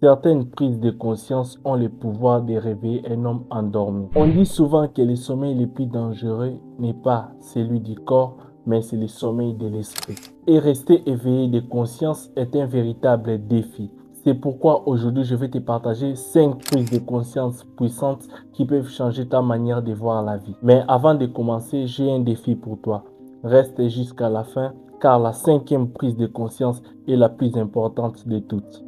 Certaines prises de conscience ont le pouvoir de réveiller un homme endormi. On dit souvent que le sommeil le plus dangereux n'est pas celui du corps, mais c'est le sommeil de l'esprit. Et rester éveillé de conscience est un véritable défi. C'est pourquoi aujourd'hui je vais te partager 5 prises de conscience puissantes qui peuvent changer ta manière de voir la vie. Mais avant de commencer, j'ai un défi pour toi. Reste jusqu'à la fin car la 5e prise de conscience est la plus importante de toutes.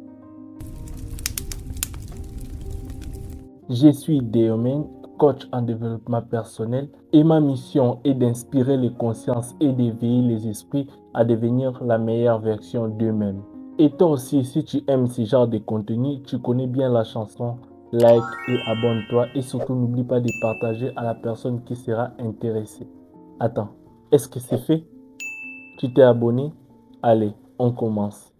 Je suis Deomen, coach en développement personnel et ma mission est d'inspirer les consciences et d'éveiller les esprits à devenir la meilleure version d'eux-mêmes. Et toi aussi, si tu aimes ce genre de contenu, tu connais bien la chanson, like et abonne-toi et surtout n'oublie pas de partager à la personne qui sera intéressée. Attends, est-ce que c'est fait? Tu t'es abonné? Allez, on commence.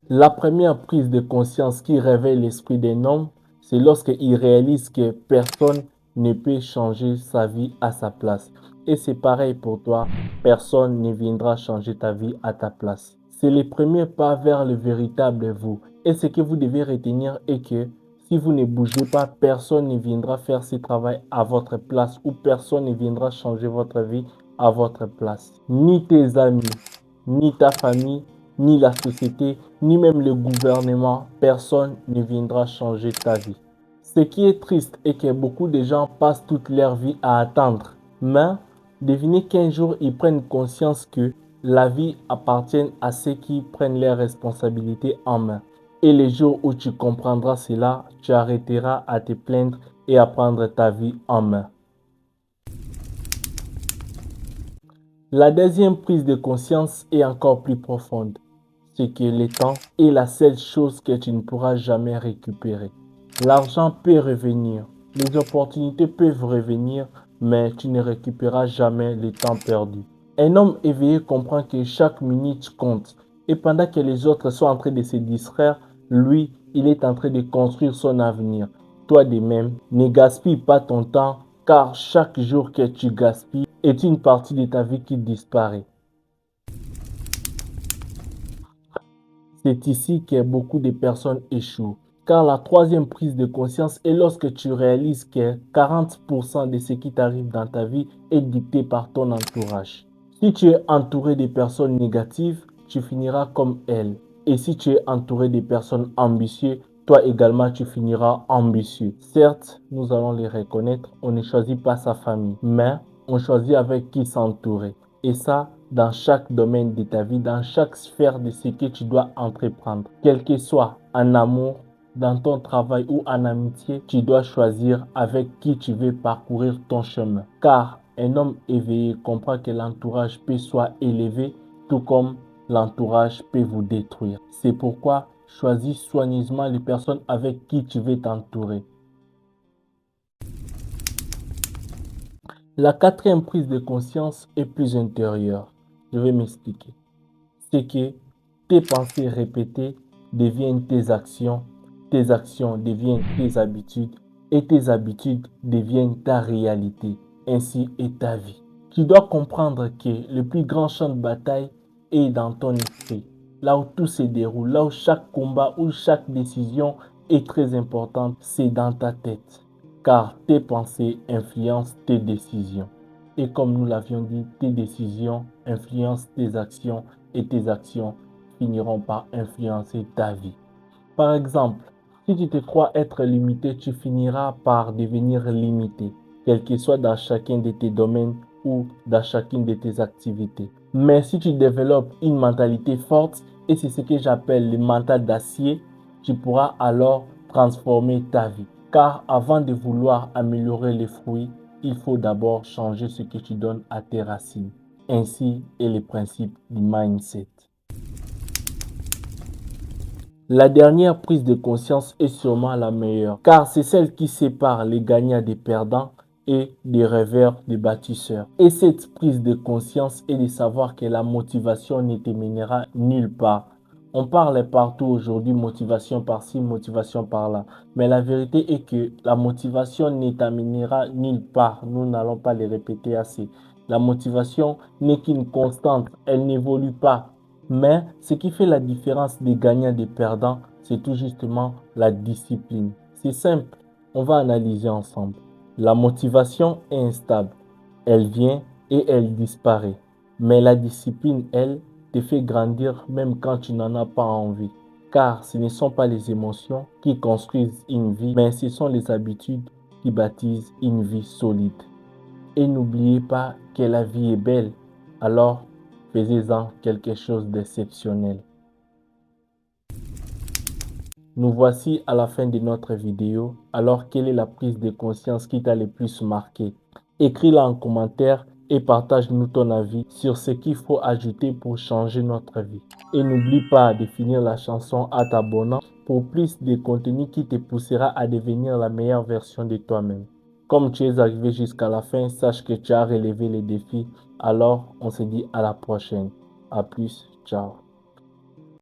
La première prise de conscience qui réveille l'esprit d'un homme, c'est lorsqu'il réalise que personne ne peut changer sa vie à sa place. Et c'est pareil pour toi, personne ne viendra changer ta vie à ta place. C'est le premier pas vers le véritable vous. Et ce que vous devez retenir est que si vous ne bougez pas, personne ne viendra faire ce travail à votre place ou personne ne viendra changer votre vie à votre place. Ni tes amis, ni ta famille, ni la société, ni même le gouvernement, personne ne viendra changer ta vie. Ce qui est triste est que beaucoup de gens passent toute leur vie à attendre. Mais devinez qu'un jour ils prennent conscience que la vie appartient à ceux qui prennent leurs responsabilités en main. Et le jour où tu comprendras cela, tu arrêteras à te plaindre et à prendre ta vie en main. La deuxième prise de conscience est encore plus profonde. C'est que le temps est la seule chose que tu ne pourras jamais récupérer. L'argent peut revenir, les opportunités peuvent revenir, mais tu ne récupéreras jamais le temps perdu. Un homme éveillé comprend que chaque minute compte et pendant que les autres sont en train de se distraire, lui, il est en train de construire son avenir. Toi de même, ne gaspille pas ton temps car chaque jour que tu gaspilles est une partie de ta vie qui disparaît. C'est ici que beaucoup de personnes échouent. Car la troisième prise de conscience est lorsque tu réalises que 40% de ce qui t'arrive dans ta vie est dicté par ton entourage. Si tu es entouré de personnes négatives, tu finiras comme elles. Et si tu es entouré de personnes ambitieuses, toi également tu finiras ambitieux. Certes, nous allons les reconnaître, on ne choisit pas sa famille, mais on choisit avec qui s'entourer. Et ça, dans chaque domaine de ta vie, dans chaque sphère de ce que tu dois entreprendre. Quel que soit en amour, dans ton travail ou en amitié, tu dois choisir avec qui tu veux parcourir ton chemin. Car un homme éveillé comprend que l'entourage peut soit élevé, tout comme l'entourage peut vous détruire. C'est pourquoi choisis soigneusement les personnes avec qui tu veux t'entourer. La quatrième prise de conscience est plus intérieure. Je vais m'expliquer. C'est que tes pensées répétées deviennent tes actions deviennent tes habitudes et tes habitudes deviennent ta réalité, ainsi est ta vie. Tu dois comprendre que le plus grand champ de bataille est dans ton esprit, là où tout se déroule, là où chaque combat ou chaque décision est très importante, c'est dans ta tête. Car tes pensées influencent tes décisions. Et comme nous l'avions dit, tes décisions influencent tes actions et tes actions finiront par influencer ta vie. Par exemple, si tu te crois être limité, tu finiras par devenir limité, quel que soit dans chacun de tes domaines ou dans chacune de tes activités. Mais si tu développes une mentalité forte, et c'est ce que j'appelle le mental d'acier, tu pourras alors transformer ta vie. Car avant de vouloir améliorer les fruits, il faut d'abord changer ce que tu donnes à tes racines. Ainsi est le principe du mindset. La dernière prise de conscience est sûrement la meilleure, car c'est celle qui sépare les gagnants des perdants et des rêveurs des bâtisseurs. Et cette prise de conscience est de savoir que la motivation ne te mènera nulle part. On parle partout aujourd'hui, motivation par-ci, motivation par-là. Mais la vérité est que la motivation ne t'amènera nulle part. Nous n'allons pas les répéter assez. La motivation n'est qu'une constante, elle n'évolue pas. Mais ce qui fait la différence des gagnants et des perdants, c'est tout justement la discipline. C'est simple, on va analyser ensemble. La motivation est instable. Elle vient et elle disparaît. Mais la discipline, elle, te fait grandir même quand tu n'en as pas envie. Car ce ne sont pas les émotions qui construisent une vie, mais ce sont les habitudes qui bâtissent une vie solide. Et n'oubliez pas que la vie est belle, alors faisez-en quelque chose d'exceptionnel. Nous voici à la fin de notre vidéo. Alors, quelle est la prise de conscience qui t'a le plus marqué? Écris-la en commentaire et partage-nous ton avis sur ce qu'il faut ajouter pour changer notre vie. Et n'oublie pas de finir la chanson en t'abonnant pour plus de contenu qui te poussera à devenir la meilleure version de toi-même. Comme tu es arrivé jusqu'à la fin, sache que tu as relevé les défis. Alors, on se dit à la prochaine. À plus, ciao.